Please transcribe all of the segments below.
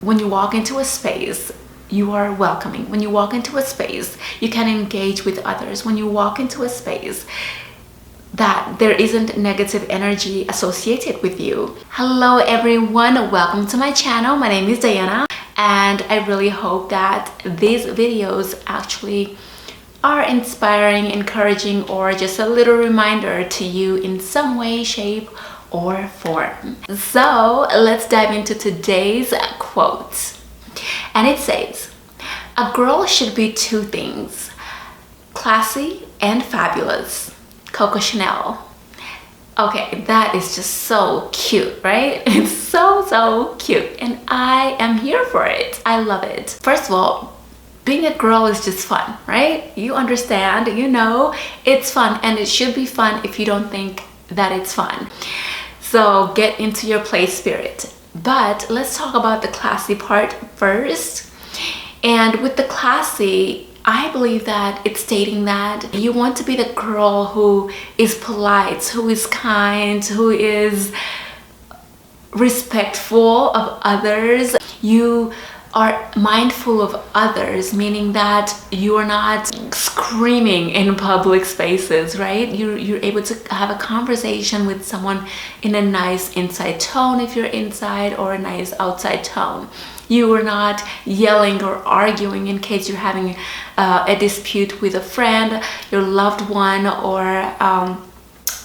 When you walk into a space, you are welcoming. When you walk into a space, you can engage with others. When you walk into a space, that there isn't negative energy associated with you. Hello everyone, welcome to my channel. My name is Diana, and I really hope that these videos actually are inspiring, encouraging, or just a little reminder to you in some way, shape, or form. So let's dive into today's quote. And it says, "A girl should be two things, classy and fabulous." Coco Chanel. Okay, that is just so cute, right? It's so cute, and I am here for it. I love it. First of all, being a girl is just fun, right? You understand, you know, it's fun, and it should be fun if you don't think that it's fun. So get into your play spirit. But let's talk about the classy part first. And with the classy, I believe that it's stating that you want to be the girl who is polite, who is kind, who is respectful of others. You are mindful of others, meaning that you are not screaming in public spaces, right? You're able to have a conversation with someone in a nice inside tone if you're inside, or a nice outside tone. You are not yelling or arguing in case you're having a dispute with a friend, your loved one,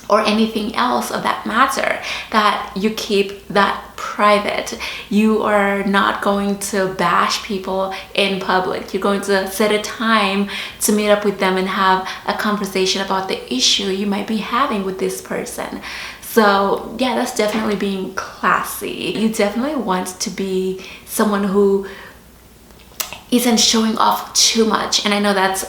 or anything else of that matter, that you keep that private. You are not going to bash people in public. You're going to set a time to meet up with them and have a conversation about the issue you might be having with this person. So yeah, that's definitely being classy. You definitely want to be someone who isn't showing off too much. And I know that's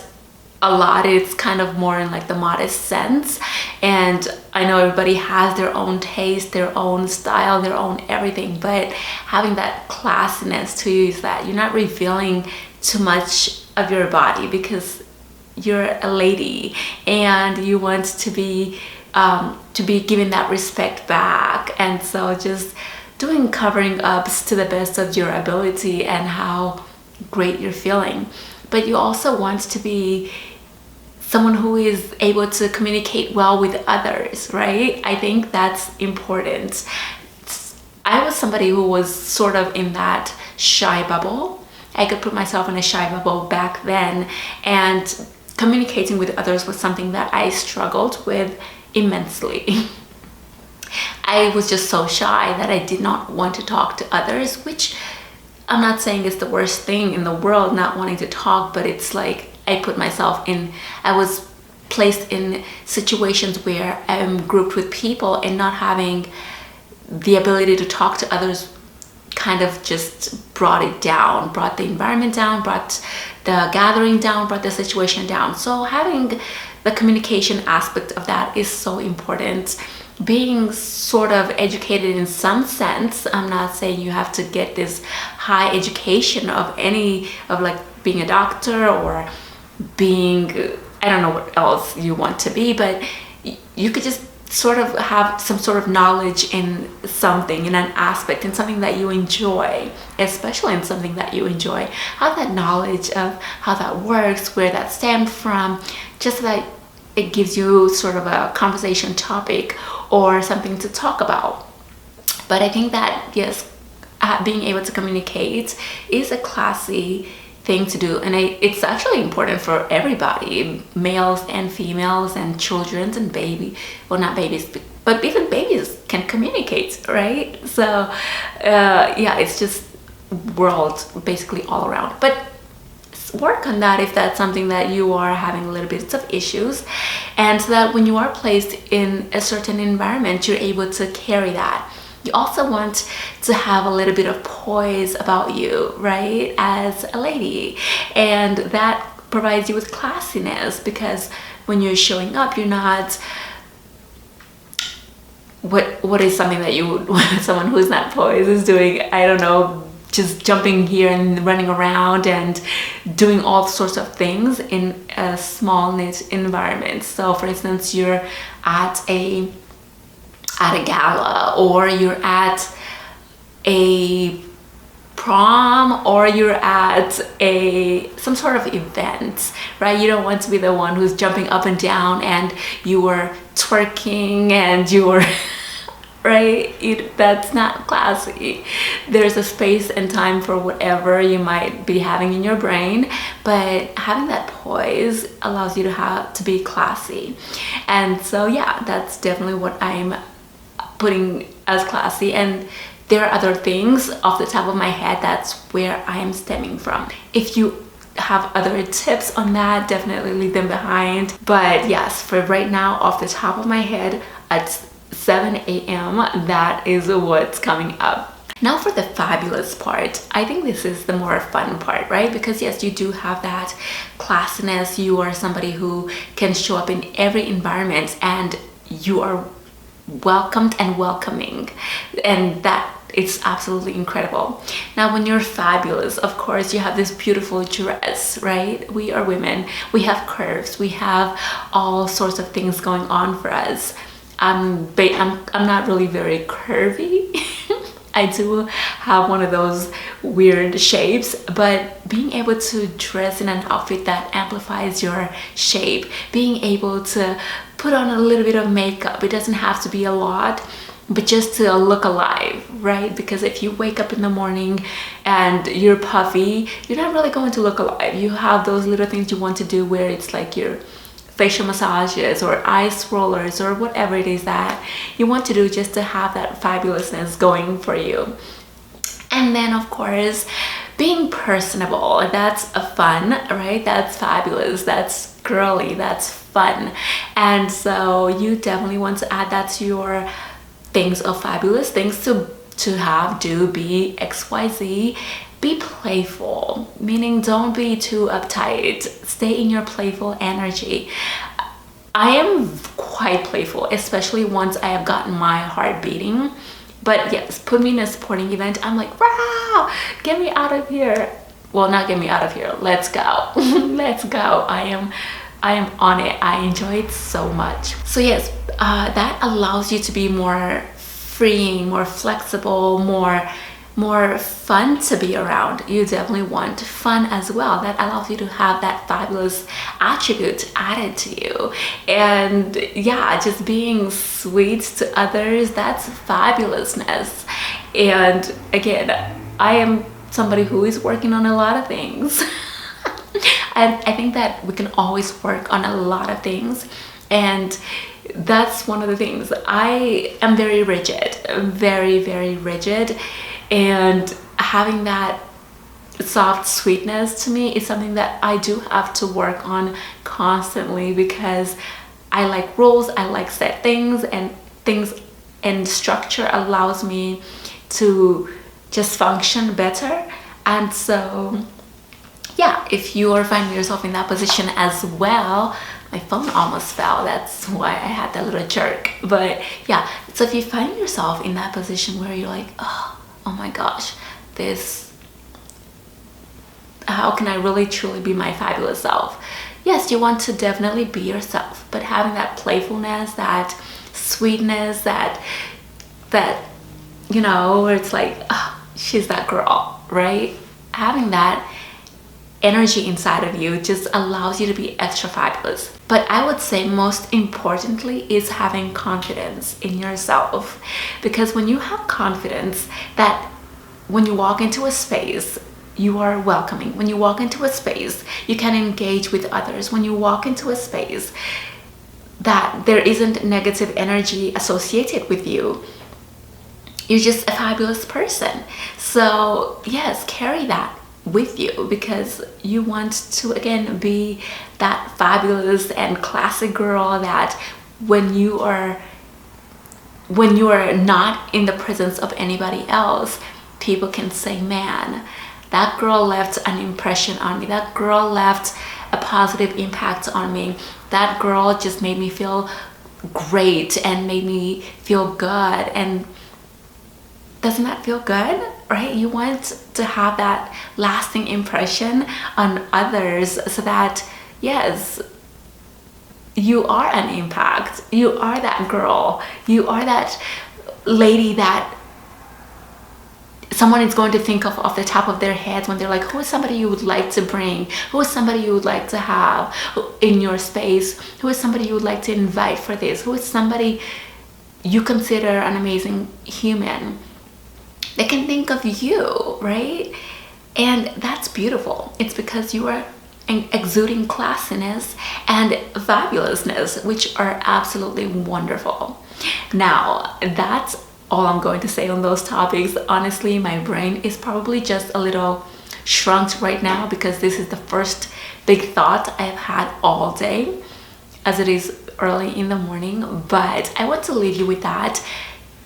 a lot. It's kind of more in like the modest sense. And I know everybody has their own taste, their own style, their own everything. But having that classiness to you is that you're not revealing too much of your body, because you're a lady and you want to be given that respect back. And so just doing covering ups to the best of your ability and how great you're feeling. But you also want to be someone who is able to communicate well with others, right? I think that's important. I was somebody who was sort of in that shy bubble. I could put myself in a shy bubble back then, and communicating with others was something that I struggled with immensely. I was just so shy that I did not want to talk to others, which I'm not saying it's the worst thing in the world, not wanting to talk, but it's like I was placed in situations where I'm grouped with people, and not having the ability to talk to others kind of just brought it down, brought the environment down, brought the gathering down, brought the situation down. So having the communication aspect of that is so important. Being sort of educated in some sense. I'm not saying you have to get this high education of like being a doctor or being, I don't know what else you want to be, but you could just sort of have some sort of knowledge in something, in an aspect, in something that you enjoy, especially in something that you enjoy. Have that knowledge of how that works, where that stemmed from, just so that it gives you sort of a conversation topic or something to talk about. But I think that, yes, being able to communicate is a classy thing to do. And it's actually important for everybody, males and females and children and well, not babies, but even babies can communicate, right? So yeah, it's just world basically all around. But work on that if that's something that you are having a little bit of issues, and so that when you are placed in a certain environment, you're able to carry that. You also want to have a little bit of poise about you, right, as a lady, and that provides you with classiness, because when you're showing up, you're not what is something that someone who's not poised is doing, I don't know, just jumping here and running around and doing all sorts of things in a small knit environment. So for instance, you're at a gala, or you're at a prom or you're at some sort of event, right? You don't want to be the one who's jumping up and down and you are twerking and you're right? That's not classy. There's a space and time for whatever you might be having in your brain, but having that poise allows you to be classy. And so yeah, that's definitely what I'm putting as classy. And there are other things off the top of my head, that's where I am stemming from. If you have other tips on that, definitely leave them behind. But yes, for right now, off the top of my head, at 7 a.m. that is what's coming up. Now for the fabulous part, I think this is the more fun part, right? Because yes, you do have that classiness. You are somebody who can show up in every environment and you are welcomed and welcoming, and that it's absolutely incredible. Now when you're fabulous, of course you have this beautiful dress, right? We are women, we have curves, we have all sorts of things going on for us. I'm not really very curvy. I do have one of those weird shapes, but being able to dress in an outfit that amplifies your shape, being able to put on a little bit of makeup, it doesn't have to be a lot, but just to look alive, right? Because if you wake up in the morning and you're puffy, you're not really going to look alive. You have those little things you want to do where it's like your facial massages or ice rollers or whatever it is that you want to do just to have that fabulousness going for you. And then of course, being personable, that's a fun, right? That's fabulous, that's girly, that's fun. And so you definitely want to add that to your things of fabulous, things to have, do, be, XYZ. Be playful, meaning don't be too uptight. Stay in your playful energy. I am quite playful, especially once I have gotten my heart beating. But yes, put me in a sporting event, I'm like, wow, get me out of here. Well, not get me out of here, let's go. Let's go. I am on it. I enjoy it so much. So yes, that allows you to be more freeing, more flexible, more fun to be around. You definitely want fun as well. That allows you to have that fabulous attribute added to you. And yeah, just being sweet to others, that's fabulousness. And again, I am somebody who is working on a lot of things. And I think that we can always work on a lot of things. And that's one of the things. I am very rigid, very, very rigid. And having that soft sweetness to me is something that I do have to work on constantly, because I like rules, I like set things, and structure allows me to just function better. And so yeah, if you are finding yourself in that position as well, my phone almost fell, that's why I had that little jerk. But yeah, so if you find yourself in that position where you're like, oh my gosh, how can I really truly be my fabulous self? Yes, you want to definitely be yourself, but having that playfulness, that sweetness, that you know, where it's like, oh, she's that girl, right? Having that energy inside of you just allows you to be extra fabulous. But I would say most importantly is having confidence in yourself, because when you have confidence that when you walk into a space, you are welcoming. When you walk into a space, you can engage with others. When you walk into a space that there isn't negative energy associated with you, you're just a fabulous person. So yes, carry that with you, because you want to again be that fabulous and classic girl that when you are not in the presence of anybody else, people can say, man, that girl left an impression on me, that girl left a positive impact on me, that girl just made me feel great and made me feel good. And doesn't that feel good, right? You want to have that lasting impression on others, so that yes, you are an impact, you are that girl, you are that lady that someone is going to think of off the top of their heads when they're like, who is somebody you would like to bring? Who is somebody you would like to have in your space? Who is somebody you would like to invite for this? Who is somebody you consider an amazing human? They can think of you, right? And that's beautiful. It's because you are exuding classiness and fabulousness, which are absolutely wonderful. Now, that's all I'm going to say on those topics. Honestly, my brain is probably just a little shrunk right now because this is the first big thought I've had all day, as it is early in the morning. But I want to leave you with that.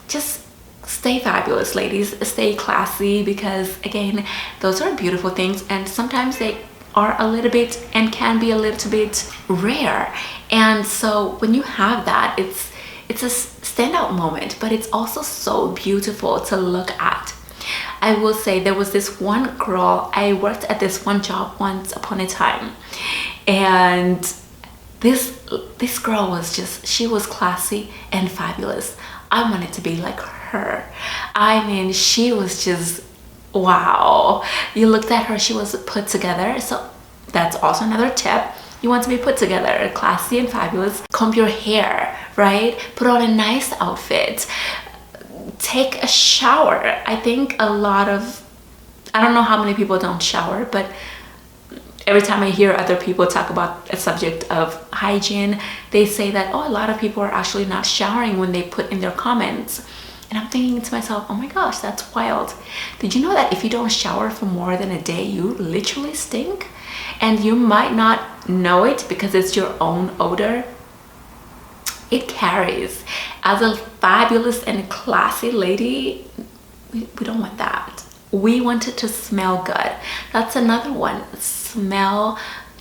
Just stay fabulous, ladies. Stay classy, because again, those are beautiful things, and sometimes they are a little bit and can be a little bit rare. And so when you have that, it's a standout moment, but it's also so beautiful to look at. I will say, there was this one girl, I worked at this one job once upon a time, and this girl was just, she was classy and fabulous. I wanted to be like her. I mean, she was just, wow. You looked at her, she was put together. So that's also another tip. You want to be put together, classy and fabulous. Comb your hair, right? Put on a nice outfit. Take a shower. I think I don't know how many people don't shower, but every time I hear other people talk about a subject of hygiene, they say that, oh, a lot of people are actually not showering when they put in their comments. And I'm thinking to myself, oh my gosh, that's wild. Did you know that if you don't shower for more than a day, you literally stink? And you might not know it because it's your own odor. It carries. As a fabulous and classy lady, we don't want that. We want it to smell good. That's another one. Smell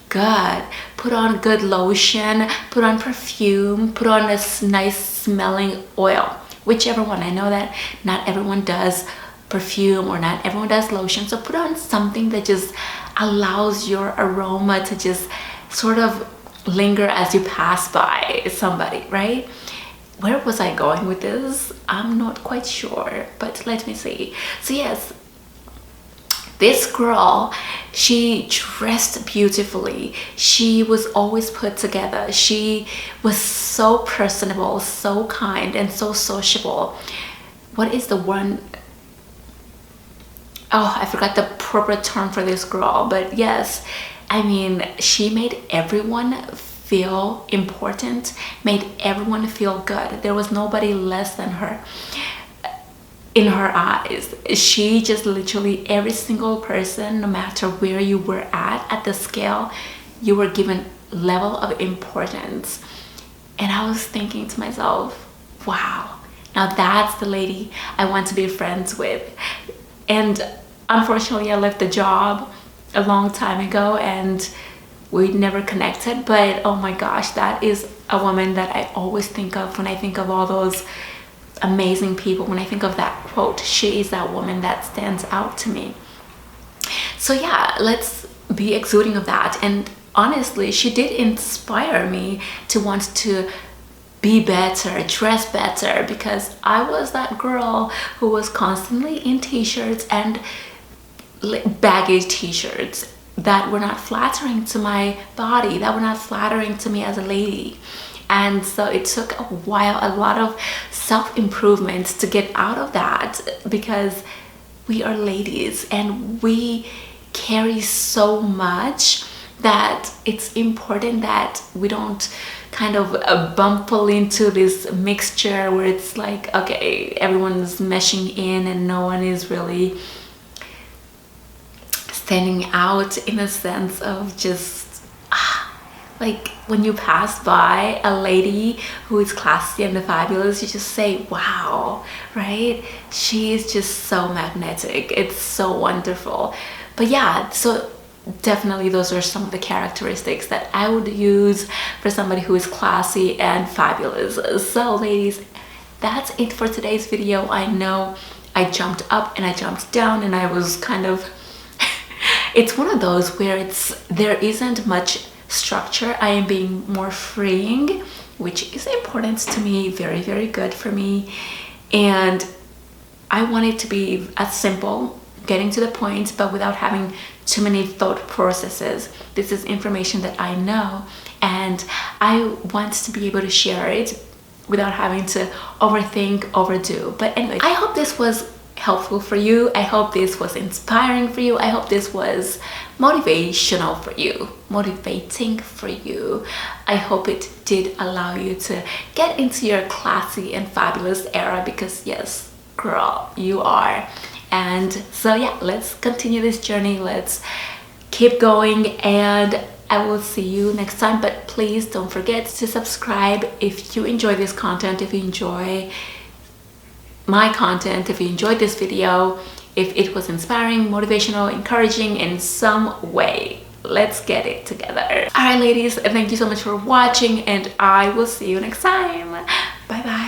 good. Put on good lotion, put on perfume, put on a nice smelling oil, whichever one. I know that not everyone does perfume or not everyone does lotion, so put on something that just allows your aroma to just sort of linger as you pass by somebody, right? Where was I going with this? I'm not quite sure, but let me see. So yes, this girl, she dressed beautifully. She was always put together. She was so personable, so kind, and so sociable. What is the one? Oh, I forgot the proper term for this girl, but yes, I mean, she made everyone feel important, made everyone feel good. There was nobody less than her in her eyes. She just literally, every single person, no matter where you were at the scale, you were given level of importance. And I was thinking to myself, wow, now that's the lady I want to be friends with. And unfortunately, I left the job a long time ago and we never connected, but oh my gosh, that is a woman that I always think of when I think of all those amazing people. When I think of that quote, she is that woman that stands out to me. So yeah, let's be exuding of that. And honestly, she did inspire me to want to be better, dress better, because I was that girl who was constantly in t-shirts and baggy t-shirts that were not flattering to my body, that were not flattering to me as a lady. And so it took a while, a lot of self-improvement to get out of that, because we are ladies and we carry so much that it's important that we don't kind of bumble into this mixture where it's like, okay, everyone's meshing in and no one is really standing out, in a sense of just like when you pass by a lady who is classy and fabulous, you just say, wow, right? She is just so magnetic. It's so wonderful. But yeah, so definitely those are some of the characteristics that I would use for somebody who is classy and fabulous. So ladies, that's it for today's video. I know I jumped up and I jumped down and I was kind of it's one of those where there isn't much structure. I am being more freeing, which is important to me, very, very good for me. And I want it to be as simple, getting to the point, but without having too many thought processes. This is information that I know, and I want to be able to share it without having to overthink, overdo. But anyway, I hope this was helpful for you. I hope this was inspiring for you. I hope this was motivational for you, motivating for you. I hope it did allow you to get into your classy and fabulous era, because yes, girl, you are. And so yeah, let's continue this journey. Let's keep going, and I will see you next time. But please don't forget to subscribe if you enjoy this content, if you enjoy my content, if you enjoyed this video, if it was inspiring, motivational, encouraging in some way. Let's get it together. All right, ladies, thank you so much for watching, and I will see you next time. Bye bye.